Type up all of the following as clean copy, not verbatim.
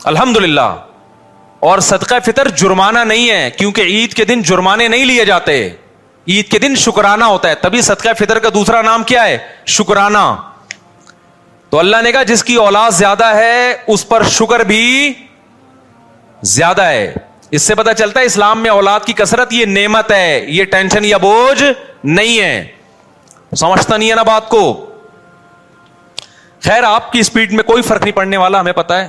الحمدللہ. اور صدقہ فطر جرمانہ نہیں ہے, کیونکہ عید کے دن جرمانے نہیں لیے جاتے, عید کے دن شکرانہ ہوتا ہے, تبھی صدقہ فطر کا دوسرا نام کیا ہے؟ شکرانہ. تو اللہ نے کہا جس کی اولاد زیادہ ہے اس پر شکر بھی زیادہ ہے. اس سے پتہ چلتا ہے اسلام میں اولاد کی کثرت یہ نعمت ہے, یہ ٹینشن یا بوجھ نہیں ہے. سمجھتا نہیں ہے نا بات کو. خیر آپ کی اسپیڈ میں کوئی فرق نہیں پڑنے والا, ہمیں پتا ہے.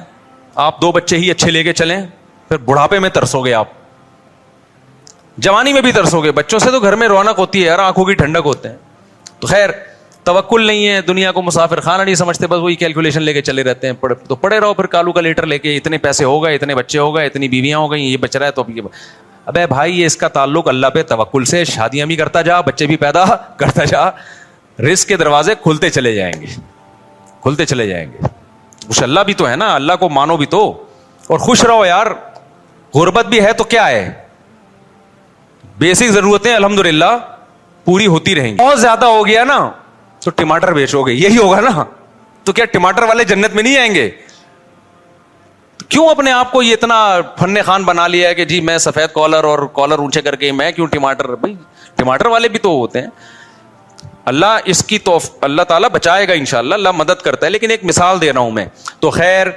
آپ 2 بچے ہی اچھے لے کے چلیں, پھر بڑھاپے میں ترسو گے, آپ جوانی میں بھی ترسو گے. بچوں سے تو گھر میں رونق ہوتی ہے یار, آنکھوں کی ٹھنڈک ہوتے ہیں. تو خیر توکل نہیں ہے, دنیا کو مسافر خانہ نہیں سمجھتے, بس وہی کیلکولیشن لے کے چلے رہتے ہیں. تو پڑے رہو پھر کالو کا لیٹر لے کے, اتنے پیسے ہو گئے, اتنے بچے ہو گئے, اتنی بیویاں ہو گئی, یہ بچ رہا ہے. تو ابے بھائی یہ اس کا تعلق اللہ پہ توکل سے, شادیاں بھی کرتا جا, بچے بھی پیدا کرتا جا, رزق کے دروازے کھلتے چلے جائیں گے, کھلتے چلے جائیں گے. کچھ اللہ بھی تو ہے نا, اللہ کو مانو بھی تو, اور خوش رہو یار. غربت بھی ہے تو کیا ہے, بیسک ضرورتیں الحمدللہ پوری ہوتی رہیں گی. بہت زیادہ ہو گیا نا تو ٹماٹر بیچو گے, یہی ہوگا نا. تو کیا ٹماٹر والے جنت میں نہیں آئیں گے؟ کیوں اپنے آپ کو یہ اتنا فن خان بنا لیا ہے کہ جی میں سفید کالر اور کالر اونچے کر کے میں کیوں ٹماٹر؟ بھائی ٹماٹر والے بھی تو ہوتے ہیں. اللہ اس کی تو اللہ تعالیٰ بچائے گا انشاءاللہ, اللہ مدد کرتا ہے. لیکن ایک مثال دے رہا ہوں میں. تو خیر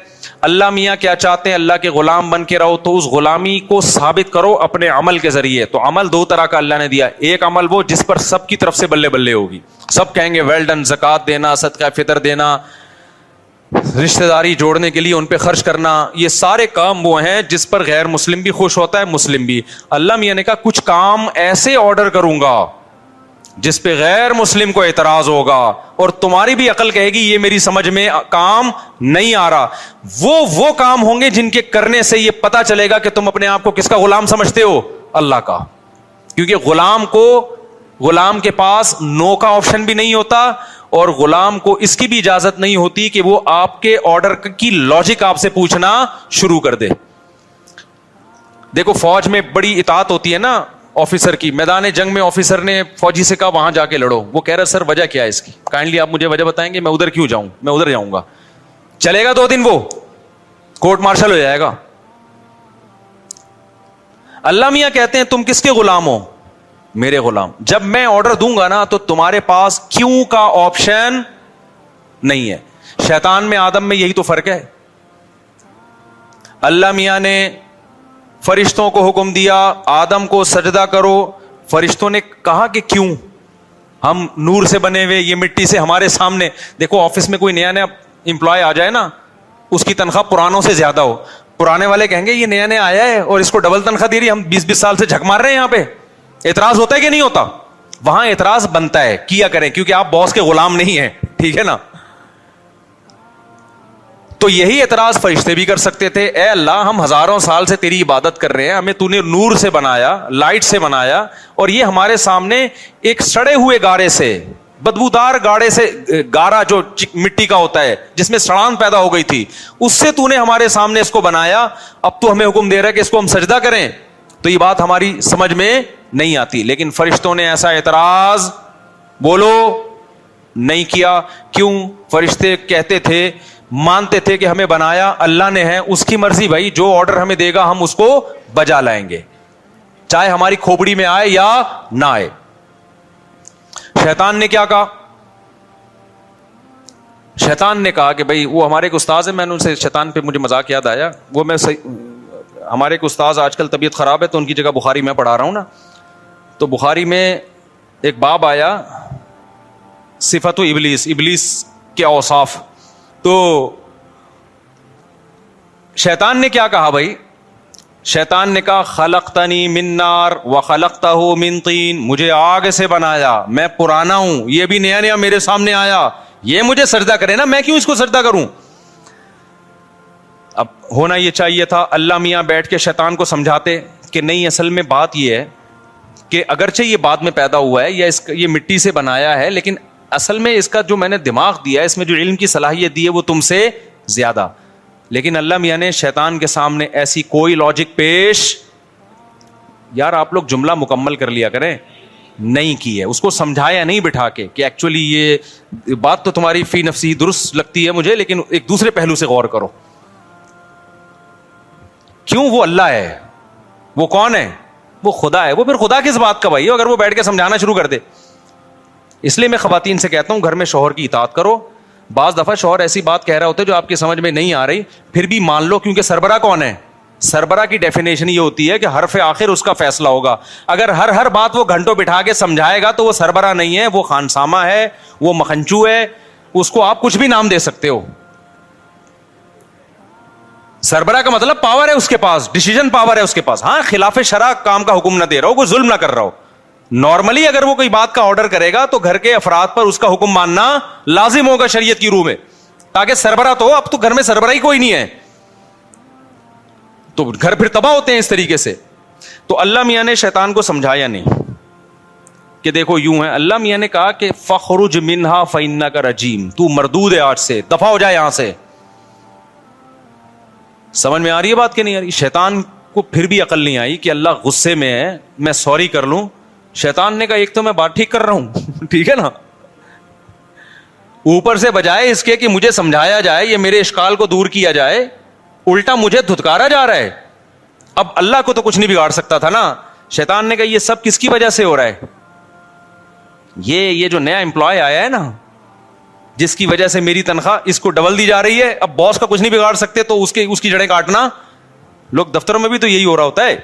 اللہ میاں کیا چاہتے ہیں؟ اللہ کے غلام بن کے رہو, تو اس غلامی کو ثابت کرو اپنے عمل کے ذریعے. تو عمل 2 طرح کا اللہ نے دیا. ایک عمل وہ جس پر سب کی طرف سے بلے بلے ہوگی, سب کہیں گے ویل ڈن. زکوٰۃ دینا, صدقہ فطر دینا, رشتہ داری جوڑنے کے لیے ان پہ خرچ کرنا, یہ سارے کام وہ ہیں جس پر غیر مسلم بھی خوش ہوتا ہے, مسلم بھی. اللہ میاں نے کہا کچھ کام ایسے آرڈر کروں گا جس پہ غیر مسلم کو اعتراض ہوگا, اور تمہاری بھی عقل کہے گی یہ میری سمجھ میں کام نہیں آ رہا. وہ کام ہوں گے جن کے کرنے سے یہ پتا چلے گا کہ تم اپنے آپ کو کس کا غلام سمجھتے ہو؟ اللہ کا. کیونکہ غلام کے پاس نو کا آپشن بھی نہیں ہوتا, اور غلام کو اس کی بھی اجازت نہیں ہوتی کہ وہ آپ کے آرڈر کی لاجک آپ سے پوچھنا شروع کر دے. دیکھو فوج میں بڑی اطاعت ہوتی ہے نا آفیسر کی. میدان جنگ میں آفیسر نے فوجی سے کہا وہاں جا کے لڑو, وہ کہہ رہا سر وجہ کیا ہے اس کی, کائنڈلی آپ مجھے وجہ بتائیں گے, میں ادھر کیوں جاؤں, میں ادھر جاؤں گا. چلے گا 2 دن, وہ کورٹ مارشل ہو جائے گا. اللہ میاں کہتے ہیں تم کس کے غلام ہو؟ میرے غلام. جب میں آرڈر دوں گا نا تو تمہارے پاس کیوں کا آپشن نہیں ہے. شیطان میں آدم میں یہی تو فرق ہے. اللہ میاں نے فرشتوں کو حکم دیا آدم کو سجدہ کرو, فرشتوں نے کہا کہ کیوں, ہم نور سے بنے ہوئے, یہ مٹی سے ہمارے سامنے. دیکھو آفس میں کوئی نیا امپلائی آ جائے نا, اس کی تنخواہ پرانوں سے زیادہ ہو, پرانے والے کہیں گے یہ نیا آیا ہے اور اس کو ڈبل تنخواہ دے رہی, ہم 20 سال سے جھک مار رہے ہیں یہاں پہ. اعتراض ہوتا ہے کہ نہیں ہوتا؟ وہاں اعتراض بنتا ہے, کیا کریں, کیونکہ آپ باس کے غلام نہیں ہیں, ٹھیک ہے نا. تو یہی اعتراض فرشتے بھی کر سکتے تھے, اے اللہ ہم ہزاروں سال سے تیری عبادت کر رہے ہیں, ہمیں تو نے نور سے بنایا, لائٹ سے بنایا, اور یہ ہمارے سامنے ایک سڑے ہوئے گارے سے, بدبودار گاڑے سے, گارا جو مٹی کا ہوتا ہے جس میں سڑان پیدا ہو گئی تھی, اس سے تو نے ہمارے سامنے اس کو بنایا, اب تو ہمیں حکم دے رہا ہے کہ اس کو ہم سجدہ کریں. تو یہ بات ہماری سمجھ میں نہیں آتی. لیکن فرشتوں نے ایسا اعتراض بولو نہیں کیا. کیوں؟ فرشتے کہتے تھے, مانتے تھے کہ ہمیں بنایا اللہ نے ہے, اس کی مرضی بھائی, جو آرڈر ہمیں دے گا ہم اس کو بجا لائیں گے, چاہے ہماری کھوپڑی میں آئے یا نہ آئے. شیطان نے کیا کہا؟ شیطان نے کہا کہ بھائی, وہ ہمارے ایک استاذ ہے, میں نے ان سے شیطان پہ مجھے مذاق یاد آیا, وہ میں ہمارے ایک استاذ آج کل طبیعت خراب ہے تو ان کی جگہ بخاری میں پڑھا رہا ہوں نا, تو بخاری میں ایک باب آیا صفت ابلیس, ابلیس کے اوصاف. تو شیطان نے کیا کہا بھائی؟ شیطان نے کہا خلقتنی من نار وخلقتہ من طین, مجھے آگ سے بنایا, میں پرانا ہوں, یہ بھی نیا میرے سامنے آیا, یہ مجھے سجدہ کرے نا, میں کیوں اس کو سجدہ کروں؟ اب ہونا یہ چاہیے تھا اللہ میاں بیٹھ کے شیطان کو سمجھاتے کہ نہیں, اصل میں بات یہ ہے کہ اگرچہ یہ بعد میں پیدا ہوا ہے یا یہ مٹی سے بنایا ہے, لیکن اصل میں اس کا جو میں نے دماغ دیا ہے, اس میں جو علم کی صلاحیت دی ہے وہ تم سے زیادہ. لیکن اللہ میاں نے شیطان کے سامنے ایسی کوئی لاجک پیش, یار آپ لوگ جملہ مکمل کر لیا کریں, نہیں کی ہے. اس کو سمجھایا نہیں بٹھا کے کہ ایکچولی یہ بات تو تمہاری فی نفسی درست لگتی ہے مجھے, لیکن ایک دوسرے پہلو سے غور کرو. کیوں؟ وہ اللہ ہے. وہ کون ہے؟ وہ خدا ہے. وہ پھر خدا کس بات کا بھائی اگر وہ بیٹھ کے سمجھانا شروع کر دے. اس لیے میں خواتین سے کہتا ہوں گھر میں شوہر کی اطاعت کرو. بعض دفعہ شوہر ایسی بات کہہ رہا ہوتا ہے جو آپ کی سمجھ میں نہیں آ رہی, پھر بھی مان لو, کیونکہ سربراہ کون ہے؟ سربراہ کی ڈیفینیشن یہ ہوتی ہے کہ حرف آخر اس کا فیصلہ ہوگا. اگر ہر بات وہ گھنٹوں بٹھا کے سمجھائے گا تو وہ سربراہ نہیں ہے, وہ خانسامہ ہے, وہ مکھنچو ہے. اس کو آپ کچھ بھی نام دے سکتے ہو. سربراہ کا مطلب پاور ہے اس کے پاس, ڈیسیژن پاور ہے اس کے پاس. ہاں, خلاف شرع کام کا حکم نہ دے رہا ہو, کوئی ظلم نہ کر رہا ہو. نارملی اگر وہ کوئی بات کا آرڈر کرے گا تو گھر کے افراد پر اس کا حکم ماننا لازم ہوگا شریعت کی روح میں, تاکہ سربراہ تو ہو. اب تو گھر میں سربراہ ہی کوئی نہیں ہے تو گھر پھر تباہ ہوتے ہیں اس طریقے سے. تو اللہ میاں نے شیطان کو سمجھایا نہیں کہ دیکھو یوں ہے. اللہ میاں نے کہا کہ فخرج منہا فإنک رجیم, تو مردود ہے, آج سے دفع ہو جائے یہاں سے. سمجھ میں آ رہی ہے بات کہ نہیں آ رہی؟ شیطان کو پھر بھی عقل نہیں آئی کہ اللہ غصے میں ہے, میں سوری کر لوں. شیطان نے کہا ایک تو میں بات ٹھیک کر رہا ہوں, ٹھیک ہے نا, اوپر سے بجائے اس کے کہ مجھے سمجھایا جائے, یہ میرے اشکال کو دور کیا جائے, الٹا مجھے دھتکارا جا رہا ہے. اب اللہ کو تو کچھ نہیں بگاڑ سکتا تھا نا. شیطان نے کہا یہ سب کس کی وجہ سے ہو رہا ہے؟ یہ جو نیا امپلائی آیا ہے نا, جس کی وجہ سے میری تنخواہ اس کو ڈبل دی جا رہی ہے. اب باس کا کچھ نہیں بگاڑ سکتے تو اس کی جڑیں کاٹنا. لوگ دفتروں میں بھی تو یہی ہو رہا ہوتا ہے.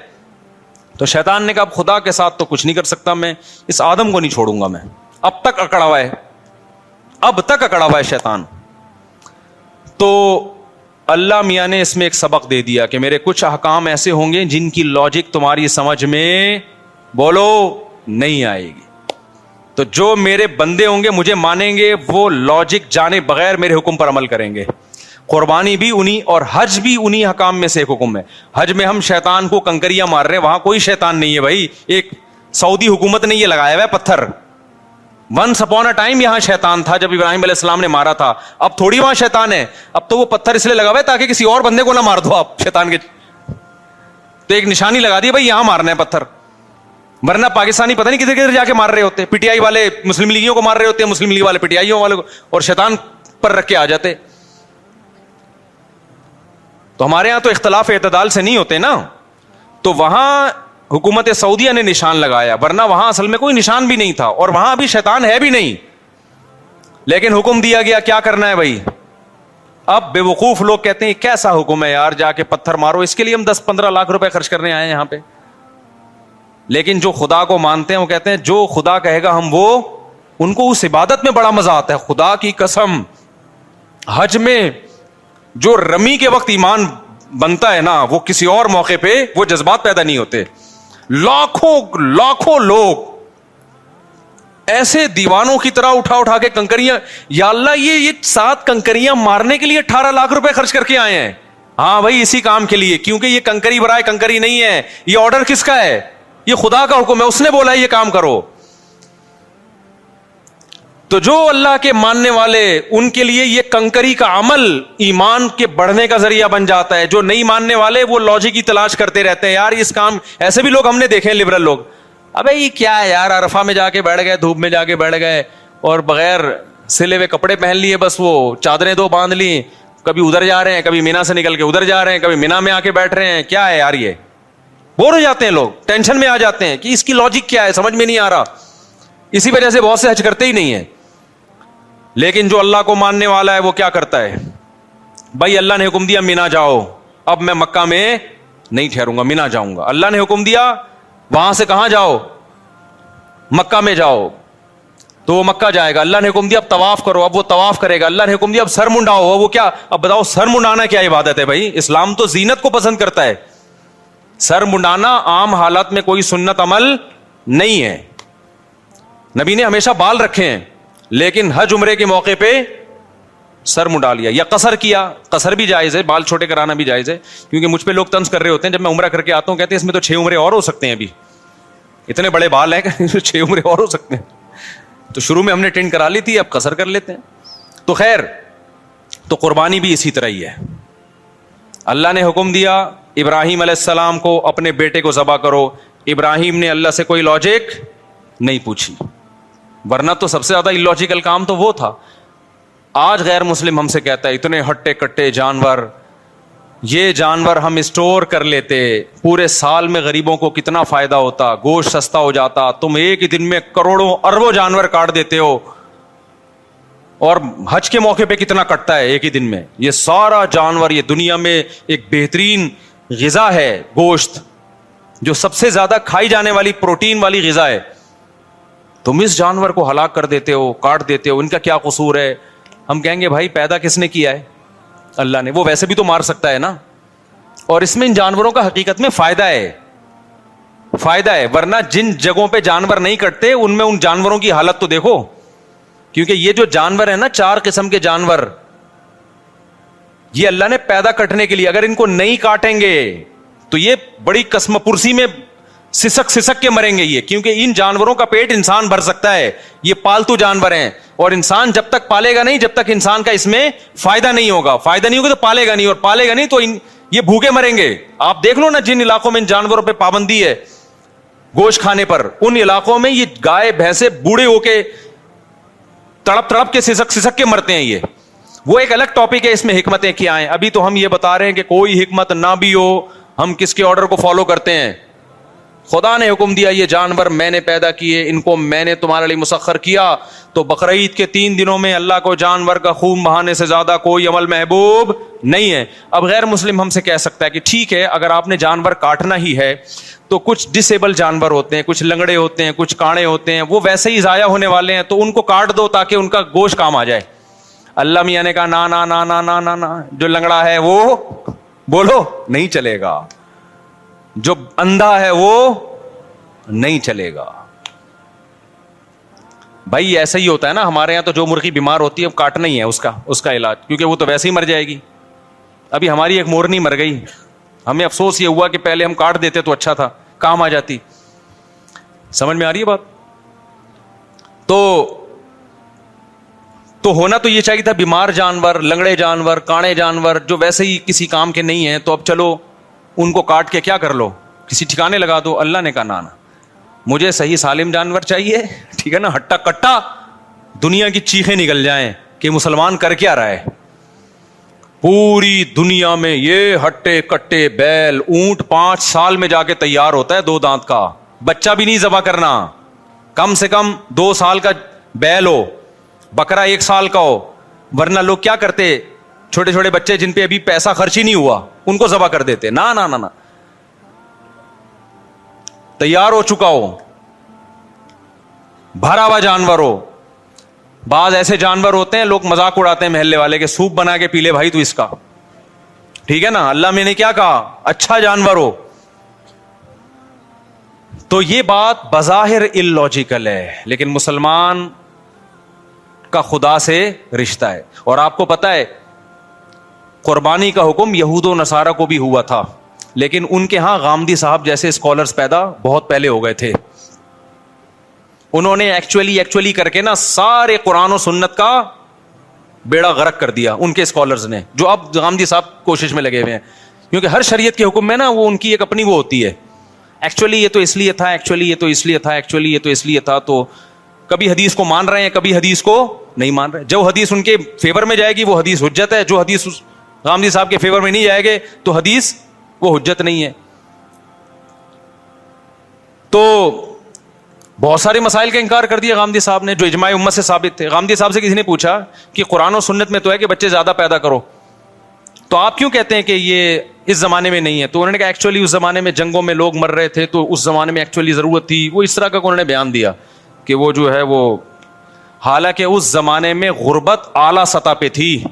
تو شیطان نے کہا اب خدا کے ساتھ تو کچھ نہیں کر سکتا, میں اس آدم کو نہیں چھوڑوں گا. میں اب تک اکڑا ہوا ہے, اب تک اکڑا ہوا ہے شیطان. تو اللہ میاں نے اس میں ایک سبق دے دیا کہ میرے کچھ احکام ایسے ہوں گے جن کی لاجک تمہاری سمجھ میں بولو نہیں آئے گی. تو جو میرے بندے ہوں گے مجھے مانیں گے, وہ لاجک جانے بغیر میرے حکم پر عمل کریں گے. قربانی بھی انہی اور حج بھی انہی حکام میں سے ایک حکم ہے. حج میں ہم شیطان کو کنکریاں مار رہے ہیں, وہاں کوئی شیطان نہیں ہے بھائی. ایک سعودی حکومت نے یہ لگایا ہوا ہے پتھر. ونس اپون اے ٹائم یہاں شیطان تھا جب ابراہیم علیہ السلام نے مارا تھا. اب تھوڑی وہاں شیطان ہے. اب تو وہ پتھر اس لیے لگا ہوا ہے تاکہ کسی اور بندے کو نہ مار دو آپ شیطان کے. تو ایک نشانی لگا دی بھائی یہاں مارنا ہے پتھر, ورنہ پاکستانی پتہ نہیں کدھر کدھر جا کے مار رہے ہوتے. پی ٹی آئی والے مسلم لیگیوں کو مار رہے ہوتے ہیں, مسلم لیگ والے پی ٹی آئیوں والے کو, اور شیطان پر رکھ کے آ جاتے. تو ہمارے ہاں تو اختلاف اعتدال سے نہیں ہوتے نا. تو وہاں حکومت سعودیہ نے نشان لگایا, ورنہ وہاں اصل میں کوئی نشان بھی نہیں تھا, اور وہاں ابھی شیطان ہے بھی نہیں. لیکن حکم دیا گیا کیا کرنا ہے بھائی. اب بے وقوف لوگ کہتے ہیں کیسا حکم ہے یار, جا کے پتھر مارو, اس کے لیے ہم 10-15 لاکھ روپے خرچ کرنے آئے ہیں یہاں پہ. لیکن جو خدا کو مانتے ہیں وہ کہتے ہیں جو خدا کہے گا ہم وہ, ان کو اس عبادت میں بڑا مزہ آتا ہے. خدا کی قسم, حج میں جو رمی کے وقت ایمان بنتا ہے نا, وہ کسی اور موقع پہ وہ جذبات پیدا نہیں ہوتے. لاکھوں لوگ ایسے دیوانوں کی طرح اٹھا کے کنکریاں, یا اللہ یہ 7 کنکریاں مارنے کے لیے 18 لاکھ روپے خرچ کر کے آئے ہیں. ہاں بھائی اسی کام کے لیے, کیونکہ یہ کنکری برائے کنکری نہیں ہے. یہ آرڈر کس کا ہے؟ یہ خدا کا حکم ہے, اس نے بولا ہے یہ کام کرو. تو جو اللہ کے ماننے والے, ان کے لیے یہ کنکری کا عمل ایمان کے بڑھنے کا ذریعہ بن جاتا ہے. جو نہیں ماننے والے وہ لاجک کی تلاش کرتے رہتے ہیں. یار اس کام, ایسے بھی لوگ ہم نے دیکھے ہیں لبرل لوگ, ابے یہ کیا ہے یار, عرفہ میں جا کے بیٹھ گئے, دھوپ میں جا کے بیٹھ گئے, اور بغیر سلے ہوئے کپڑے پہن لیے, بس وہ چادریں 2 باندھ لی, کبھی ادھر جا رہے ہیں, کبھی مینا سے نکل کے ادھر جا رہے ہیں, کبھی مینا میں آ کے بیٹھ رہے ہیں. کیا ہے یار, یہ بور ہو جاتے ہیں لوگ, ٹینشن میں آ جاتے ہیں کہ اس کی لاجک کیا ہے, سمجھ میں نہیں آ رہا. اسی وجہ سے بہت سے حج کرتے ہی نہیں ہیں. لیکن جو اللہ کو ماننے والا ہے وہ کیا کرتا ہے, بھائی اللہ نے حکم دیا مینا جاؤ, اب میں مکہ میں نہیں ٹھہروں گا, مینا جاؤں گا. اللہ نے حکم دیا وہاں سے کہاں جاؤ, مکہ میں جاؤ, تو وہ مکہ جائے گا. اللہ نے حکم دیا اب طواف کرو, اب وہ طواف کرے گا. اللہ نے حکم دیا اب سر منڈاؤ, وہ کیا, اب بتاؤ سر منڈانا کیا عبادت ہے بھائی. اسلام تو زینت کو پسند کرتا ہے. سر منڈانا عام حالات میں کوئی سنت عمل نہیں ہے. نبی نے ہمیشہ بال رکھے ہیں, لیکن حج عمرے کے موقع پہ سر منڈا لیا, یا قصر کیا. قصر بھی جائز ہے, بال چھوٹے کرانا بھی جائز ہے. کیونکہ مجھ پہ لوگ طنز کر رہے ہوتے ہیں جب میں عمرہ کر کے آتا ہوں, کہتے ہیں اس میں تو 6 عمرے اور ہو سکتے ہیں, ابھی اتنے بڑے بال ہیں کہ 6 عمرے اور ہو سکتے ہیں. تو شروع میں ہم نے ٹینٹ کرا لی تھی, اب قصر کر لیتے ہیں. تو خیر, تو قربانی بھی اسی طرح ہی ہے. اللہ نے حکم دیا ابراہیم علیہ السلام کو اپنے بیٹے کو ذبح کرو. ابراہیم نے اللہ سے کوئی لاجک نہیں پوچھی, ورنہ تو سب سے زیادہ اللاجیکل کام تو وہ تھا. آج غیر مسلم ہم سے کہتا ہے اتنے ہٹے کٹے جانور, یہ جانور ہم اسٹور کر لیتے, پورے سال میں غریبوں کو کتنا فائدہ ہوتا, گوشت سستا ہو جاتا. تم ایک ہی دن میں کروڑوں اربوں جانور کاٹ دیتے ہو, اور حج کے موقع پہ کتنا کٹتا ہے ایک ہی دن میں. یہ سارا جانور, یہ دنیا میں ایک بہترین غذا ہے گوشت, جو سب سے زیادہ کھائی جانے والی پروٹین والی غذا ہے. تم اس جانور کو ہلاک کر دیتے ہو, کاٹ دیتے ہو, ان کا کیا قصور ہے؟ ہم کہیں گے بھائی پیدا کس نے کیا ہے؟ اللہ نے. وہ ویسے بھی تو مار سکتا ہے نا. اور اس میں ان جانوروں کا حقیقت میں فائدہ ہے, فائدہ ہے. ورنہ جن جگہوں پہ جانور نہیں کٹتے ان میں ان جانوروں کی حالت تو دیکھو. کیونکہ یہ جو جانور ہے نا, 4 قسم کے جانور, یہ اللہ نے پیدا کٹنے کے لیے. اگر ان کو نہیں کاٹیں گے تو یہ بڑی قسم پرسی میں سسک کے مریں گے یہ. کیونکہ ان جانوروں کا پیٹ انسان بھر سکتا ہے, یہ پالتو جانور ہیں, اور انسان جب تک پالے گا نہیں, جب تک انسان کا اس میں فائدہ نہیں ہوگا, فائدہ نہیں ہوگا تو پالے گا نہیں, اور پالے گا نہیں تو یہ بھوکے مریں گے. آپ دیکھ لو نا جن علاقوں میں ان جانوروں پہ پابندی ہے گوشت کھانے پر, ان علاقوں میں یہ گائے بھینسے بوڑھے ہو کے تڑپ کے سسک کے مرتے ہیں. یہ وہ ایک الگ ٹاپک ہے, اس میں حکمتیں کیا ہیں. ابھی تو ہم یہ بتا رہے ہیں کہ کوئی حکمت نہ بھی ہو, ہم کس کے آرڈر کو فالو کرتے ہیں؟ خدا نے حکم دیا یہ جانور میں نے پیدا کیے, ان کو میں نے تمہارے لیے مسخر کیا. تو بقرعید کے 3 دنوں میں اللہ کو جانور کا خون بہانے سے زیادہ کوئی عمل محبوب نہیں ہے. اب غیر مسلم ہم سے کہہ سکتا ہے کہ ٹھیک ہے, اگر آپ نے جانور کاٹنا ہی ہے تو کچھ ڈسیبل جانور ہوتے ہیں, کچھ لنگڑے ہوتے ہیں, کچھ کاڑے ہوتے ہیں, وہ ویسے ہی ضائع ہونے والے ہیں, تو ان کو کاٹ دو تاکہ ان کا گوشت کام آ جائے. اللہ میاں نے کہا نا نا نا نا نا نا نا, جو لنگڑا ہے وہ بولو نہیں چلے گا, جو اندھا ہے وہ نہیں چلے گا. بھائی ایسا ہی ہوتا ہے نا ہمارے یہاں, تو جو مرغی بیمار ہوتی ہے کاٹنا ہی ہے اس کا علاج, کیونکہ وہ تو ویسے ہی مر جائے گی. ابھی ہماری ایک مورنی مر گئی, ہمیں افسوس یہ ہوا کہ پہلے ہم کاٹ دیتے تو اچھا تھا, کام آ جاتی. سمجھ میں آ رہی ہے بات؟ تو ہونا تو یہ چاہیے تھا بیمار جانور, لنگڑے جانور, کاڑے جانور جو ویسے ہی کسی کام کے نہیں ہیں, تو اب چلو ان کو کاٹ کے کیا کر لو, کسی ٹھکانے لگا دو. اللہ نے کہا نا, مجھے صحیح سالم جانور چاہیے, ٹھیک ہے نا, ہٹا کٹا دنیا کی چیخیں نکل جائیں کہ مسلمان کر کیا رہا ہے. پوری دنیا میں یہ ہٹے کٹے بیل اونٹ 5 سال میں جا کے تیار ہوتا ہے, 2 دانت کا, بچہ بھی نہیں ذبح کرنا, کم سے کم 2 سال کا بیل ہو, بکرا 1 سال کا ہو. ورنہ لوگ کیا کرتے, چھوٹے چھوٹے بچے جن پہ ابھی پیسہ خرچ ہی نہیں ہوا ان کو ذبح کر دیتے. نا نا نا نا, تیار ہو چکا ہو, بھرا ہوا جانور ہو. بعض ایسے جانور ہوتے ہیں لوگ مذاق اڑاتے ہیں محلے والے کے, سوپ بنا کے پی لے بھائی تو اس کا, ٹھیک ہے نا. اللہ میں نے کیا کہا, اچھا جانور ہو. تو یہ بات بظاہر اللاجیکل ہے, لیکن مسلمان کا خدا سے رشتہ ہے. اور آپ کو پتا ہے قربانی کا حکم یہود و نصارہ کو بھی ہوا تھا, لیکن ان کے ہاں غامدی صاحب جیسے اسکالرز پیدا بہت پہلے ہو گئے تھے. انہوں نے ایکچولی کر کے نا سارے قرآن و سنت کا بیڑا غرق کر دیا ان کے اسکالرز نے, جو اب غامدی صاحب کوشش میں لگے ہوئے ہیں. کیونکہ ہر شریعت کے حکم میں نا وہ ان کی ایک اپنی وہ ہوتی ہے, ایکچولی یہ تو اس لیے تھا, ایکچولی یہ تو اس لیے تھا, ایکچولی یہ تو اس لیے تھا. تو کبھی حدیث کو مان رہے ہیں, کبھی حدیث کو نہیں مان رہے. جو حدیث ان کے فیور میں جائے گی وہ حدیث حجت ہے, جو حدیث غامدی صاحب کے فیور میں نہیں جائے گے تو حدیث وہ حجت نہیں ہے. تو بہت سارے مسائل کا انکار کر دیا غامدی صاحب نے جو اجماع امت سے ثابت تھے. غامدی صاحب سے کسی نے پوچھا کہ قرآن و سنت میں تو ہے کہ بچے زیادہ پیدا کرو, تو آپ کیوں کہتے ہیں کہ یہ اس زمانے میں نہیں ہے؟ تو انہوں نے کہا ایکچولی اس زمانے میں جنگوں میں لوگ مر رہے تھے, تو اس زمانے میں ایکچولی ضرورت تھی. وہ اس طرح کا انہوں نے بیان دیا کہ وہ جو ہے وہ, حالانکہ اس زمانے میں غربت اعلیٰ سطح پہ تھی.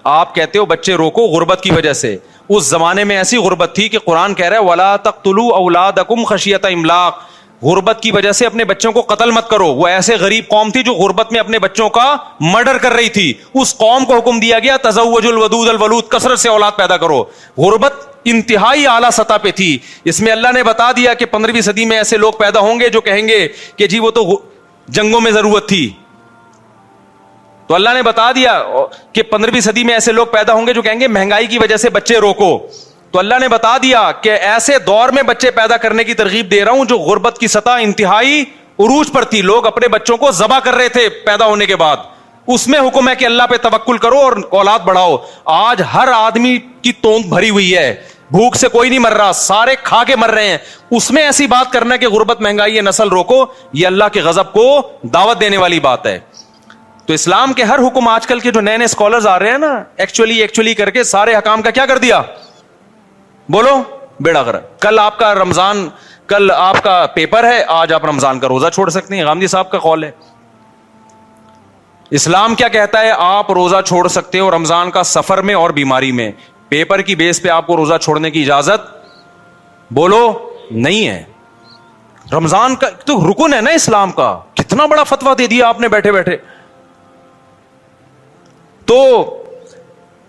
آپ کہتے ہو بچے روکو غربت کی وجہ سے, اس زمانے میں ایسی غربت تھی کہ قرآن کہہ رہا ہے وَلَا تَقْتُلُوا أَوْلَادَكُمْ خَشْيَةَ إِمْلَاقٍ, غربت کی وجہ سے اپنے بچوں کو قتل مت کرو. وہ ایسے غریب قوم تھی جو غربت میں اپنے بچوں کا مرڈر کر رہی تھی. اس قوم کو حکم دیا گیا تزوجوا الودود الولود, کثرت سے اولاد پیدا کرو. غربت انتہائی اعلیٰ سطح پہ تھی. اس میں اللہ نے بتا دیا کہ 15ویں صدی میں ایسے لوگ پیدا ہوں گے جو کہیں گے کہ جی وہ تو جنگوں میں ضرورت تھی. تو اللہ نے بتا دیا کہ 15ویں صدی میں ایسے لوگ پیدا ہوں گے جو کہیں گے مہنگائی کی وجہ سے بچے روکو. تو اللہ نے بتا دیا کہ ایسے دور میں بچے پیدا کرنے کی ترغیب دے رہا ہوں جو غربت کی سطح انتہائی عروج پر تھی. لوگ اپنے بچوں کو ذبح کر رہے تھے پیدا ہونے کے بعد. اس میں حکم ہے کہ اللہ پہ توکل کرو اور اولاد بڑھاؤ. آج ہر آدمی کی تونگ بھری ہوئی ہے, بھوک سے کوئی نہیں مر رہا, سارے کھا کے مر رہے ہیں. اس میں ایسی بات کرنا کہ غربت مہنگائی ہے, نسل روکو, یہ اللہ کے غضب کو دعوت دینے والی بات ہے. تو اسلام کے ہر حکم, آج کل کے جو نئے نئے اسکالرز آ رہے ہیں نا, ایکچولی کر کے سارے حکام کا کیا کر دیا, بولو بیڑا غرق. کل آپ کا رمضان, کل آپ کا پیپر ہے, آج آپ رمضان کا روزہ چھوڑ سکتے ہیں. غامدی صاحب کا قول ہے. اسلام کیا کہتا ہے, آپ روزہ چھوڑ سکتے ہو رمضان کا سفر میں اور بیماری میں. پیپر کی بیس پہ آپ کو روزہ چھوڑنے کی اجازت بولو نہیں ہے. رمضان کا تو رکن ہے نا اسلام کا. کتنا بڑا فتویٰ دے دیا آپ نے بیٹھے بیٹھے. تو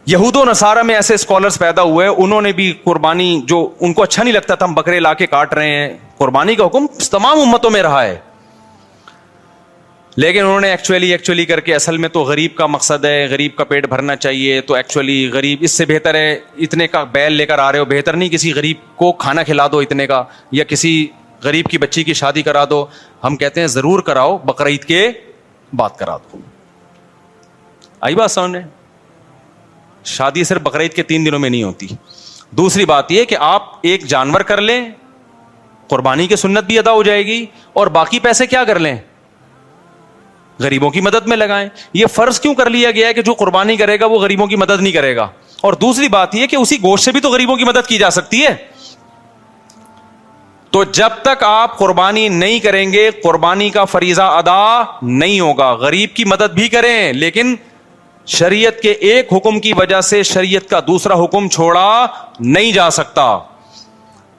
یہود و نصارہ میں ایسے اسکالرز پیدا ہوئے, انہوں نے بھی قربانی, جو ان کو اچھا نہیں لگتا تھا ہم بکرے لا کے کاٹ رہے ہیں, قربانی کا حکم تمام امتوں میں رہا ہے, لیکن انہوں نے ایکچولی کر کے, اصل میں تو غریب کا مقصد ہے, غریب کا پیٹ بھرنا چاہیے, تو ایکچولی غریب اس سے بہتر ہے اتنے کا بیل لے کر آ رہے ہو, بہتر نہیں کسی غریب کو کھانا کھلا دو اتنے کا, یا کسی غریب کی بچی کی شادی کرا دو. ہم کہتے ہیں ضرور کراؤ, بقرعید کے بعد کرا دو. آئی بات سامنے, شادی صرف بقرعید کے 3 دنوں میں نہیں ہوتی. دوسری بات یہ کہ آپ ایک جانور کر لیں, قربانی کی سنت بھی ادا ہو جائے گی, اور باقی پیسے کیا کر لیں, غریبوں کی مدد میں لگائیں. یہ فرض کیوں کر لیا گیا ہے کہ جو قربانی کرے گا وہ غریبوں کی مدد نہیں کرے گا. اور دوسری بات یہ کہ اسی گوشت سے بھی تو غریبوں کی مدد کی جا سکتی ہے. تو جب تک آپ قربانی نہیں کریں گے, قربانی کا فریضہ ادا نہیں ہوگا. غریب کی مدد بھی کریں, لیکن شریعت کے ایک حکم کی وجہ سے شریعت کا دوسرا حکم چھوڑا نہیں جا سکتا.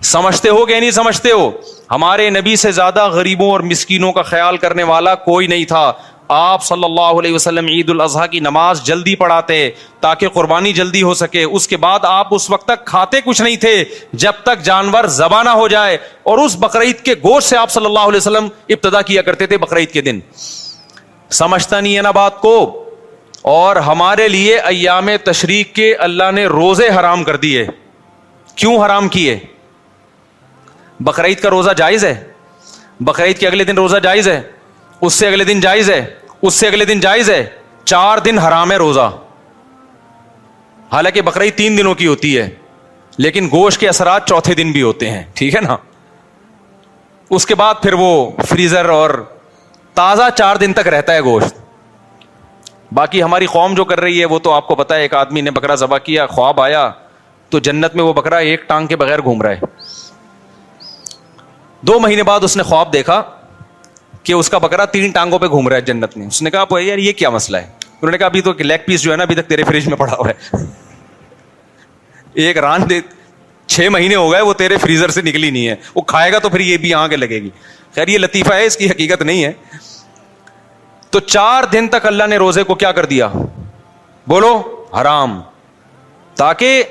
سمجھتے ہو کہ نہیں سمجھتے ہو؟ ہمارے نبی سے زیادہ غریبوں اور مسکینوں کا خیال کرنے والا کوئی نہیں تھا. آپ صلی اللہ علیہ وسلم عید الاضحیٰ کی نماز جلدی پڑھاتے تاکہ قربانی جلدی ہو سکے. اس کے بعد آپ اس وقت تک کھاتے کچھ نہیں تھے جب تک جانور ذبح نہ ہو جائے, اور اس بقرعید کے گوشت سے آپ صلی اللہ علیہ وسلم ابتدا کیا کرتے تھے بقرعید کے دن. سمجھتا نہیں ہے نا بات کو؟ اور ہمارے لیے ایام تشریق کے اللہ نے روزے حرام کر دیے. کیوں حرام کیے؟ بقرعید کا روزہ جائز ہے, بقرعید کے اگلے دن روزہ جائز ہے, اس سے اگلے دن جائز ہے, اس سے اگلے دن جائز ہے, 4 دن حرام ہے روزہ. حالانکہ بقرعید 3 دنوں کی ہوتی ہے, لیکن گوشت کے اثرات چوتھے دن بھی ہوتے ہیں, ٹھیک ہے نا. اس کے بعد پھر وہ فریزر اور تازہ 4 دن تک رہتا ہے گوشت. باقی ہماری قوم جو کر رہی ہے وہ تو آپ کو پتا ہے, ایک آدمی نے بکرا ذبح کیا, خواب آیا تو جنت میں وہ بکرا ایک ٹانگ کے بغیر گھوم رہا ہے. 2 مہینے بعد اس نے خواب دیکھا کہ اس کا بکرا 3 ٹانگوں پہ گھوم رہا ہے جنت میں. اس نے کہا یار یہ کیا مسئلہ ہے؟ انہوں نے کہا ابھی تو لیگ پیس جو ہے نا ابھی تک تیرے فریج میں پڑا ہوا ہے. ایک ران 6 مہینے ہو گئے وہ تیرے فریزر سے نکلی نہیں ہے, وہ کھائے گا تو پھر یہ بھی یہاں کے لگے گی. خیر یہ لطیفہ ہے, اس کی حقیقت نہیں ہے. تو 4 دن تک اللہ نے روزے کو کیا کر دیا, بولو حرام, تاکہ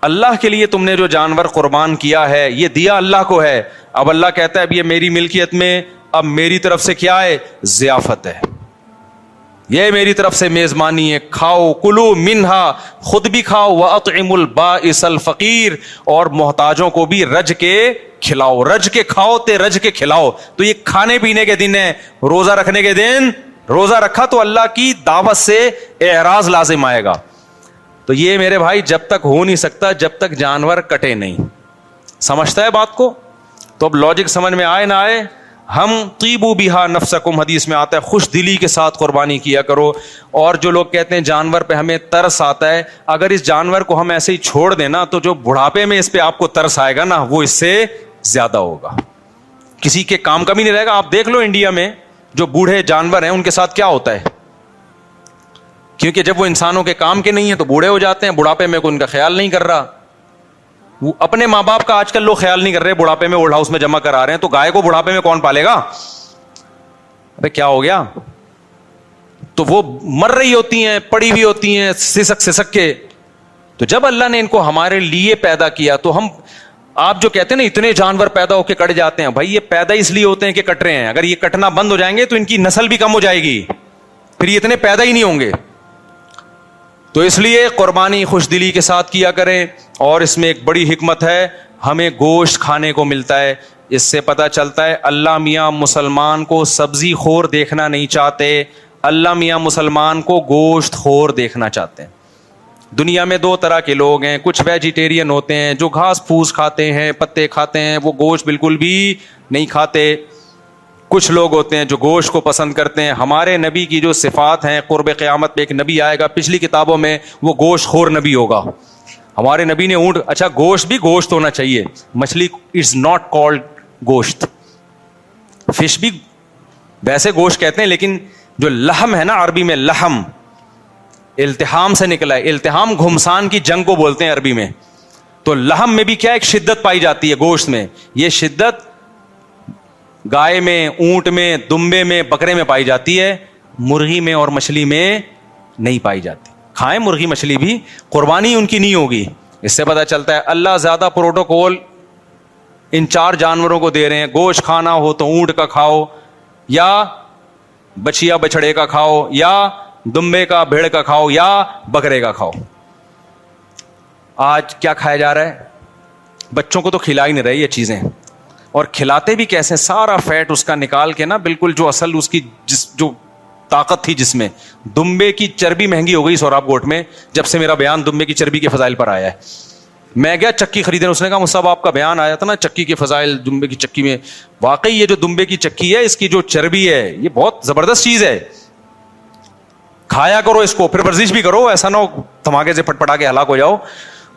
اللہ کے لیے تم نے جو جانور قربان کیا ہے یہ دیا اللہ کو ہے. اب اللہ کہتا ہے اب یہ میری ملکیت میں, اب میری طرف سے کیا ہے, ضیافت ہے, یہ میری طرف سے میزبانی ہے. کھاؤ کلو منہا, خود بھی کھاؤ, واطعموا البائس الفقیر, اور محتاجوں کو بھی رج کے کھلاؤ. رج کے کھاؤ تے رج کے کھلاؤ. تو یہ کھانے پینے کے دن ہے, روزہ رکھنے کے دن روزہ رکھا تو اللہ کی دعوت سے اعراض لازم آئے گا. تو یہ میرے بھائی جب تک ہو نہیں سکتا جب تک جانور کٹے نہیں. سمجھتا ہے بات کو؟ تو اب لاجک سمجھ میں آئے نہ آئے, ہم طیبوا بہا نفسکم, حدیث میں آتا ہے خوش دلی کے ساتھ قربانی کیا کرو. اور جو لوگ کہتے ہیں جانور پہ ہمیں ترس آتا ہے, اگر اس جانور کو ہم ایسے ہی چھوڑ دیں نا تو جو بڑھاپے میں اس پہ آپ کو ترس آئے گا نا وہ اس سے زیادہ ہوگا, کسی کے کام کا بھی نہیں رہے گا. آپ دیکھ لو انڈیا میں جو بوڑھے جانور ہیں ان کے ساتھ کیا ہوتا ہے, کیونکہ جب وہ انسانوں کے کام کے نہیں ہیں تو بوڑھے ہو جاتے ہیں, بڑھاپے میں کوئی ان کا خیال نہیں کر رہا. وہ اپنے ماں باپ کا آج کل لوگ خیال نہیں کر رہے, بڑھاپے میں اولڈ ہاؤس میں جمع کرا رہے ہیں, تو گائے کو بڑھاپے میں کون پالے گا؟ ارے کیا ہو گیا؟ تو وہ مر رہی ہوتی ہیں, پڑی ہوئی ہوتی ہیں سسک کے. تو جب اللہ نے ان کو ہمارے لیے پیدا کیا تو ہم, آپ جو کہتے ہیں نا اتنے جانور پیدا ہو کے کٹ جاتے ہیں, بھائی یہ پیدا اس لیے ہوتے ہیں کہ کٹ رہے ہیں. اگر یہ کٹنا بند ہو جائیں گے تو ان کی نسل بھی کم ہو جائے گی, پھر یہ اتنے پیدا ہی نہیں ہوں گے. تو اس لیے قربانی خوش دلی کے ساتھ کیا کریں. اور اس میں ایک بڑی حکمت ہے, ہمیں گوشت کھانے کو ملتا ہے. اس سے پتہ چلتا ہے اللہ میاں مسلمان کو سبزی خور دیکھنا نہیں چاہتے, اللہ میاں مسلمان کو گوشت خور دیکھنا چاہتے ہیں. دنیا میں دو طرح کے لوگ ہیں, کچھ ویجیٹیرین ہوتے ہیں جو گھاس پھوس کھاتے ہیں, پتے کھاتے ہیں, وہ گوشت بالکل بھی نہیں کھاتے. کچھ لوگ ہوتے ہیں جو گوشت کو پسند کرتے ہیں. ہمارے نبی کی جو صفات ہیں, قرب قیامت پہ ایک نبی آئے گا پچھلی کتابوں میں, وہ گوشت خور نبی ہوگا. ہمارے نبی نے اونٹ, اچھا گوشت بھی گوشت ہونا چاہیے, مچھلی از ناٹ کالڈ گوشت, فش بھی ویسے گوشت کہتے ہیں, لیکن جو لحم ہے نا عربی میں, لحم التحام سے نکلا ہے. التحام گھمسان کی جنگ کو بولتے ہیں عربی میں. تو لحم میں بھی کیا ایک شدت پائی جاتی ہے گوشت میں. یہ شدت گائے میں, اونٹ میں, دمبے میں, بکرے میں پائی جاتی ہے, مرغی میں اور مچھلی میں نہیں پائی جاتی. کھائیں مرغی مچھلی بھی, قربانی ان کی نہیں ہوگی. اس سے پتہ چلتا ہے اللہ زیادہ پروٹوکول ان چار جانوروں کو دے رہے ہیں. گوشت کھانا ہو تو اونٹ کا کھاؤ, یا بچیا بچڑے کا کھاؤ, یا دمبے کا بھیڑ کا کھاؤ, یا بکرے کا کھاؤ. آج کیا کھایا جا رہا ہے؟ بچوں کو تو کھلا ہی نہیں رہی یہ چیزیں, اور کھلاتے بھی کیسے, سارا فیٹ اس کا نکال کے نا, بالکل جو اصل اس کی جو طاقت تھی جس میں. دمبے کی چربی مہنگی ہو گئی سوراب گوٹ میں, جب سے میرا بیان دمبے کی چربی کے فضائل پر آیا ہے. میں گیا چکی خریدنے, اس نے کہا مصعب آپ کا بیان آیا تھا نا چکی کے فضائل, دمبے کی چکی میں. واقعی یہ جو دمبے کی چکی ہے, اس کی جو چربی ہے, یہ بہت زبردست چیز ہے. کھایا کرو اس کو, پھر ورزش بھی کرو, ایسا نہ ہو دھماکے سے پٹ پٹا کے ہلاک ہو جاؤ.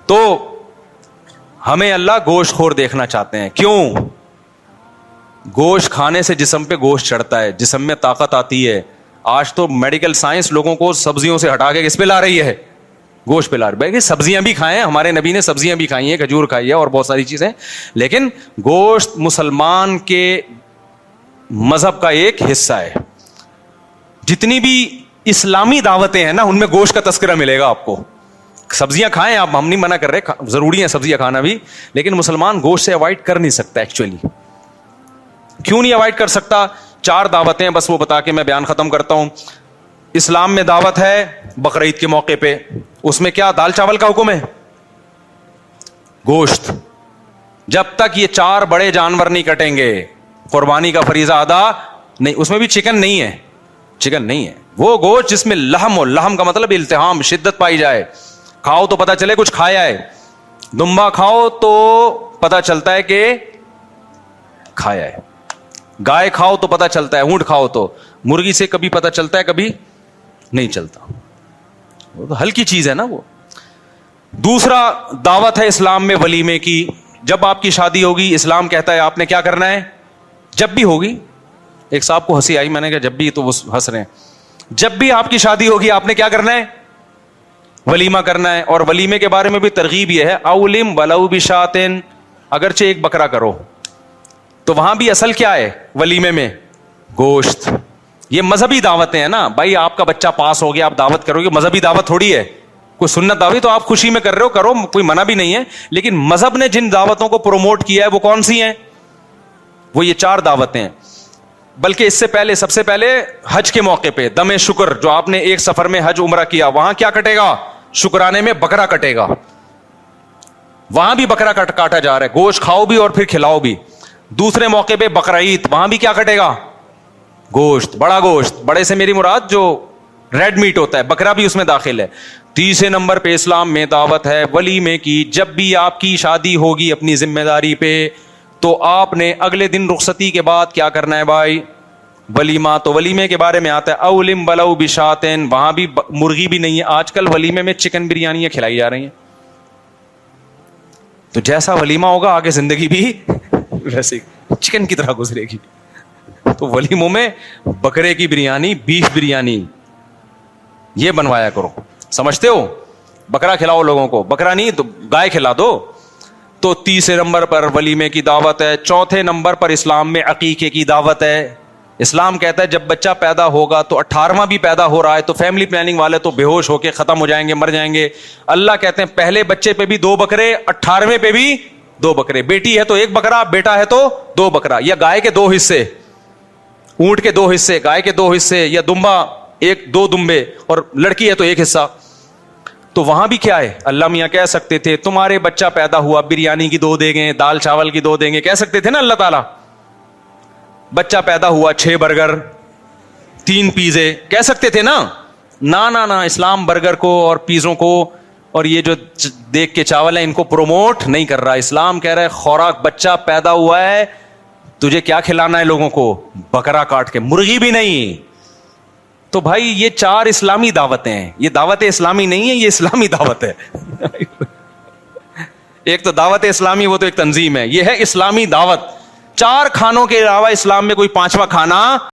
تو ہمیں اللہ گوشت خور دیکھنا چاہتے ہیں. کیوں؟ گوشت کھانے سے جسم پہ گوشت چڑھتا ہے, جسم میں طاقت آتی ہے. آج تو میڈیکل سائنس لوگوں کو سبزیوں سے ہٹا کے کس پہ لا رہی ہے؟ گوشت پہ لا رہی ہے. سبزیاں بھی کھائیں, ہمارے نبی نے سبزیاں بھی کھائی ہیں, کھجور کھائی ہے اور بہت ساری چیزیں, لیکن گوشت مسلمان کے مذہب کا ایک حصہ ہے. جتنی بھی اسلامی دعوتیں ہیں نا, ان میں گوشت کا تذکرہ ملے گا آپ کو. سبزیاں کھائیں آپ, ہم نہیں منع کر رہے, ضروری ہے سبزیاں کھانا بھی, لیکن مسلمان گوشت سے اوائڈ کر نہیں سکتا. ایکچولی کیوں نہیں اوائڈ کر سکتا؟ چار دعوتیں بس وہ بتا کے میں بیان ختم کرتا ہوں. اسلام میں دعوت ہے بقرعید کے موقع پہ, اس میں کیا دال چاول کا حکم ہے؟ گوشت. جب تک یہ چار بڑے جانور نہیں کٹیں گے قربانی کا فریضہ ادا نہیں. اس میں بھی چکن نہیں ہے, چکن نہیں ہے, وہ گوشت جس میں لحم ہو. لحم کا مطلب التحام, شدت پائی جائے. کھاؤ تو پتہ چلے کچھ کھایا ہے. دمبا کھاؤ تو پتہ چلتا ہے کہ کھایا ہے. گائے کھاؤ تو پتہ چلتا ہے, اونٹ کھاؤ تو. مرغی سے کبھی پتہ چلتا ہے, کبھی نہیں چلتا. وہ تو ہلکی چیز ہے نا وہ. دوسرا دعوت ہے اسلام میں ولیمے کی. جب آپ کی شادی ہوگی, اسلام کہتا ہے آپ نے کیا کرنا ہے, جب بھی ہوگی. ایک صاحب کو ہنسی آئی, میں نے کہا جب بھی, تو وہ ہنس رہے ہیں. جب بھی آپ کی شادی ہوگی آپ نے کیا کرنا ہے, ولیمہ کرنا ہے. اور ولیمے کے بارے میں بھی ترغیب یہ ہے, اولم ولو بشاتن, اگرچہ ایک بکرا کرو. تو وہاں بھی اصل کیا ہے ولیمے میں؟ گوشت. یہ مذہبی دعوتیں ہیں نا بھائی, آپ کا بچہ پاس ہو گیا آپ دعوت کرو گے, مذہبی دعوت تھوڑی ہے. کوئی سنت دعوت تو آپ خوشی میں کر رہے ہو, کرو, کوئی منع بھی نہیں ہے. لیکن مذہب نے جن دعوتوں کو پروموٹ کیا ہے وہ کون سی ہیں؟ وہ یہ چار دعوتیں ہیں. بلکہ اس سے پہلے, سب سے پہلے حج کے موقع پہ دم شکر, جو آپ نے ایک سفر میں حج عمرہ کیا, وہاں کیا کٹے گا؟ شکرانے میں بکرا کٹے گا. وہاں بھی بکرا کاٹا جا رہا ہے, گوشت کھاؤ بھی اور پھر کھلاؤ بھی. دوسرے موقع پہ بقرعید, وہاں بھی کیا کٹے گا؟ گوشت, بڑا گوشت. بڑے سے میری مراد جو ریڈ میٹ ہوتا ہے, بکرا بھی اس میں داخل ہے. تیسرے نمبر پہ اسلام میں دعوت ہے ولیمے کی. جب بھی آپ کی شادی ہوگی اپنی ذمہ داری پہ, تو آپ نے اگلے دن رخصتی کے بعد کیا کرنا ہے بھائی؟ ولیمہ. تو ولیمے کے بارے میں آتا ہے اولم ولو بشاتن, وہاں بھی مرغی بھی نہیں ہے. آج کل ولیمے میں چکن بریانیاں کھلائی جا رہی ہیں. تو جیسا ولیمہ ہوگا آگے زندگی بھی ویسے چکن کی طرح گزرے گی. تو ولیموں میں بکرے کی بریانی, بیف بریانی یہ بنوایا کرو. سمجھتے ہو؟ بکرا کھلاؤ لوگوں کو, بکرا نہیں تو گائے کھلا دو. تو تیسرے نمبر پر ولیمے کی دعوت ہے. چوتھے نمبر پر اسلام میں عقیقے کی دعوت ہے. اسلام کہتا ہے جب بچہ پیدا ہوگا تو 18واں بھی پیدا ہو رہا ہے تو فیملی پلاننگ والے تو بے ہوش ہو کے ختم ہو جائیں گے, مر جائیں گے. اللہ کہتے ہیں پہلے بچے پہ بھی 2 بکرے, 18ویں پہ بھی 2 بکرے. بیٹی ہے تو 1 بکرا, بیٹا ہے تو 2 بکرا. یا گائے کے 2 حصے, اونٹ کے 2 حصے, گائے کے 2 حصے, یا دمبا 2 دمبے, اور لڑکی ہے تو 1 حصہ. تو وہاں بھی کیا ہے, اللہ میاں کہہ سکتے تھے تمہارے بچہ پیدا ہوا بریانی کی 2 دیں گے, دال چاول کی 2 دیں گے, کہہ سکتے تھے نا اللہ تعالیٰ. بچہ پیدا ہوا 6 برگر, 3 پیزے کہہ سکتے تھے نا. نا اسلام برگر کو اور پیزوں کو اور یہ جو دیکھ کے چاول ہے ان کو پروموٹ نہیں کر رہا. اسلام کہہ رہا ہے خوراک, بچہ پیدا ہوا ہے تجھے کیا کھلانا ہے لوگوں کو؟ بکرا کاٹ کے, مرغی بھی نہیں. تو بھائی یہ 4 اسلامی دعوتیں ہیں. یہ دعوت اسلامی نہیں ہے, یہ اسلامی دعوت ہے. ایک تو دعوت اسلامی, وہ تو ایک تنظیم ہے. یہ ہے اسلامی دعوت. 4 کھانوں کے علاوہ اسلام میں کوئی 5واں کھانا